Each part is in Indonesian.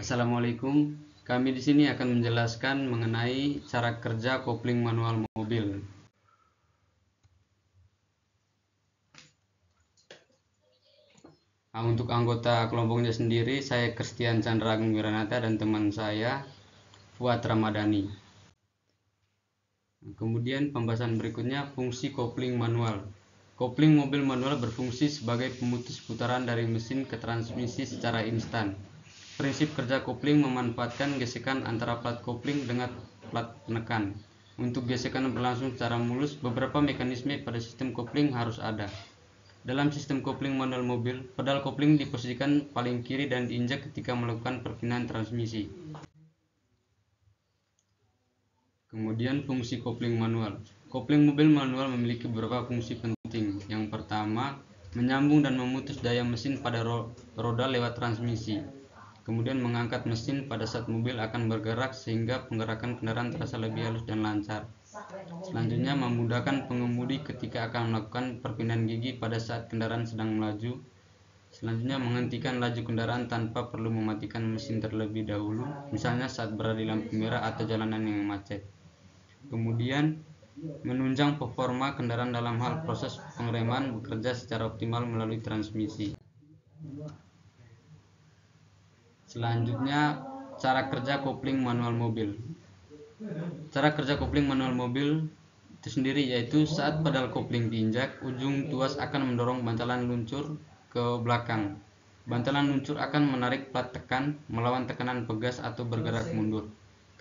Assalamualaikum. Kami di sini akan menjelaskan mengenai cara kerja kopling manual mobil. Nah, untuk anggota kelompoknya sendiri, saya Christian Chandra Agung Wiranata dan teman saya Fuad Ramadhani. Kemudian pembahasan berikutnya, fungsi kopling manual. Kopling mobil manual berfungsi sebagai pemutus putaran dari mesin ke transmisi secara instan. Prinsip kerja kopling memanfaatkan gesekan antara plat kopling dengan plat penekan. Untuk gesekan berlangsung secara mulus, beberapa mekanisme pada sistem kopling harus ada. Dalam sistem kopling manual mobil, pedal kopling diposisikan paling kiri dan diinjak ketika melakukan perpindahan transmisi. Kemudian fungsi kopling manual. Kopling mobil manual memiliki beberapa fungsi penting. Yang pertama, menyambung dan memutus daya mesin pada roda lewat transmisi. Kemudian mengangkat mesin pada saat mobil akan bergerak sehingga penggerakan kendaraan terasa lebih halus dan lancar. Selanjutnya, memudahkan pengemudi ketika akan melakukan perpindahan gigi pada saat kendaraan sedang melaju. Selanjutnya, menghentikan laju kendaraan tanpa perlu mematikan mesin terlebih dahulu, misalnya saat berada di lampu merah atau jalanan yang macet. Kemudian, menunjang performa kendaraan dalam hal proses pengereman bekerja secara optimal melalui transmisi. Selanjutnya, cara kerja kopling manual mobil. Cara kerja kopling manual mobil itu sendiri yaitu saat pedal kopling diinjak, ujung tuas akan mendorong bantalan luncur ke belakang. Bantalan luncur akan menarik plat tekan melawan tekanan pegas atau bergerak mundur.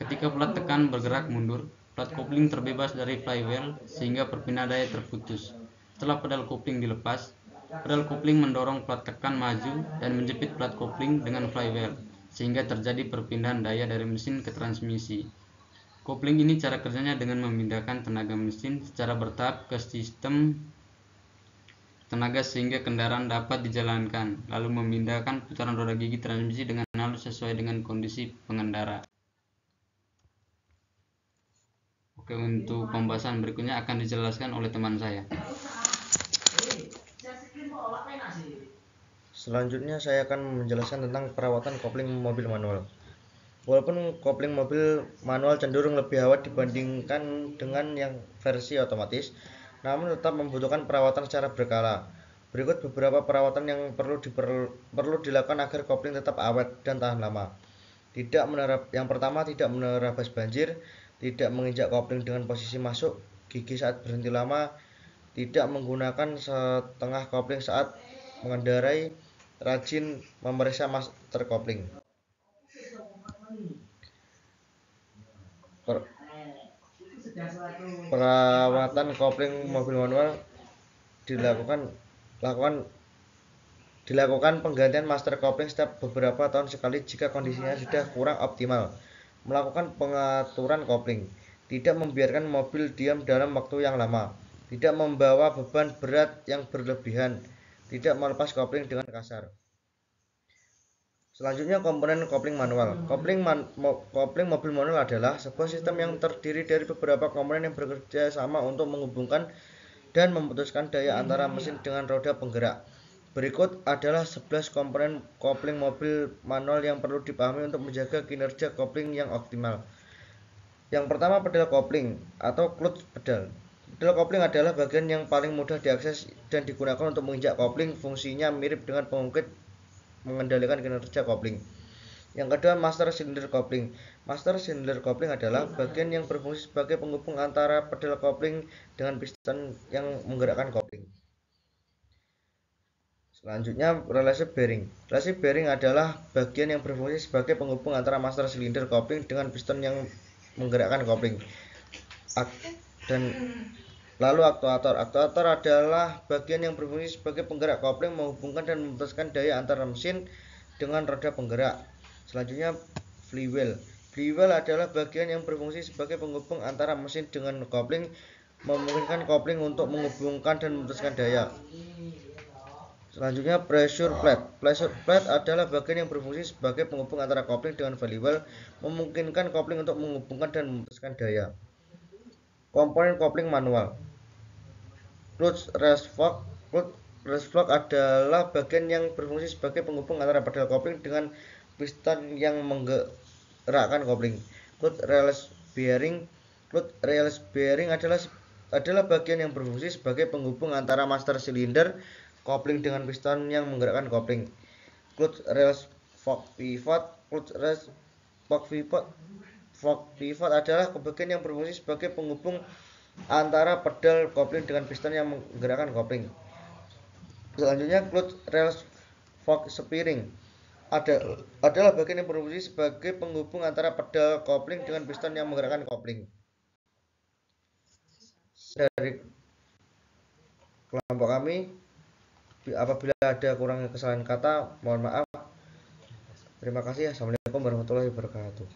Ketika plat tekan bergerak mundur, plat kopling terbebas dari flywheel sehingga perpindahan daya terputus. Setelah pedal kopling dilepas, pedal kopling mendorong plat tekan maju dan menjepit plat kopling dengan flywheel sehingga terjadi perpindahan daya dari mesin ke transmisi. Kopling ini cara kerjanya dengan memindahkan tenaga mesin secara bertahap ke sistem tenaga sehingga kendaraan dapat dijalankan, lalu memindahkan putaran roda gigi transmisi dengan halus sesuai dengan kondisi pengendara. Oke, untuk pembahasan berikutnya akan dijelaskan oleh teman saya. Selanjutnya saya akan menjelaskan tentang perawatan kopling mobil manual. Walaupun kopling mobil manual cenderung lebih awet dibandingkan dengan yang versi otomatis, namun tetap membutuhkan perawatan secara berkala. Berikut beberapa perawatan yang perlu dilakukan agar kopling tetap awet dan tahan lama. Yang pertama, tidak menerabas banjir, tidak menginjak kopling dengan posisi masuk gigi saat berhenti lama, tidak menggunakan setengah kopling saat mengendarai, rajin memeriksa master kopling. Perawatan kopling mobil manual dilakukan penggantian master kopling setiap beberapa tahun sekali jika kondisinya sudah kurang optimal. Melakukan pengaturan kopling, tidak membiarkan mobil diam dalam waktu yang lama, tidak membawa beban berat yang berlebihan, tidak melepas kopling dengan kasar. Selanjutnya, komponen kopling manual. Kopling mobil manual adalah sebuah sistem yang terdiri dari beberapa komponen yang bekerja sama untuk menghubungkan dan memutuskan daya antara mesin dengan roda penggerak. Berikut adalah 11 komponen kopling mobil manual yang perlu dipahami untuk menjaga kinerja kopling yang optimal. Yang pertama, pedal kopling atau clutch pedal. Pedal kopling adalah bagian yang paling mudah diakses dan digunakan untuk menginjak kopling. Fungsinya mirip dengan pengungkit mengendalikan kinerja kopling. Yang kedua, master cylinder kopling. Master cylinder kopling adalah bagian yang berfungsi sebagai penghubung antara pedal kopling dengan piston yang menggerakkan kopling. Selanjutnya, relasi bearing. Relasi bearing adalah bagian yang berfungsi sebagai penghubung antara master cylinder kopling dengan piston yang menggerakkan kopling. Dan lalu aktuator. Aktuator adalah bagian yang berfungsi sebagai penggerak kopling, menghubungkan dan memutuskan daya antara mesin dengan roda penggerak. Selanjutnya, flywheel. Flywheel adalah bagian yang berfungsi sebagai penghubung antara mesin dengan kopling, memungkinkan kopling untuk menghubungkan dan memutuskan daya. Selanjutnya, pressure plate. Pressure plate adalah bagian yang berfungsi sebagai penghubung antara kopling dengan flywheel, memungkinkan kopling untuk menghubungkan dan memutuskan daya. Komponen kopling manual. Clutch rest fork adalah bagian yang berfungsi sebagai penghubung antara pedal kopling dengan piston yang menggerakkan kopling. Cloth release bearing adalah bagian yang berfungsi sebagai penghubung antara master silinder kopling dengan piston yang menggerakkan kopling. Cloth release fork pivot adalah bagian yang berfungsi sebagai penghubung antara pedal kopling dengan piston yang menggerakkan kopling. Selanjutnya, cloth release fork steering adalah bagian yang berfungsi sebagai penghubung antara pedal kopling dengan piston yang menggerakkan kopling. Dari kelompok kami, apabila ada kurang kesalahan kata, mohon maaf. Terima kasih. Assalamualaikum warahmatullahi wabarakatuh.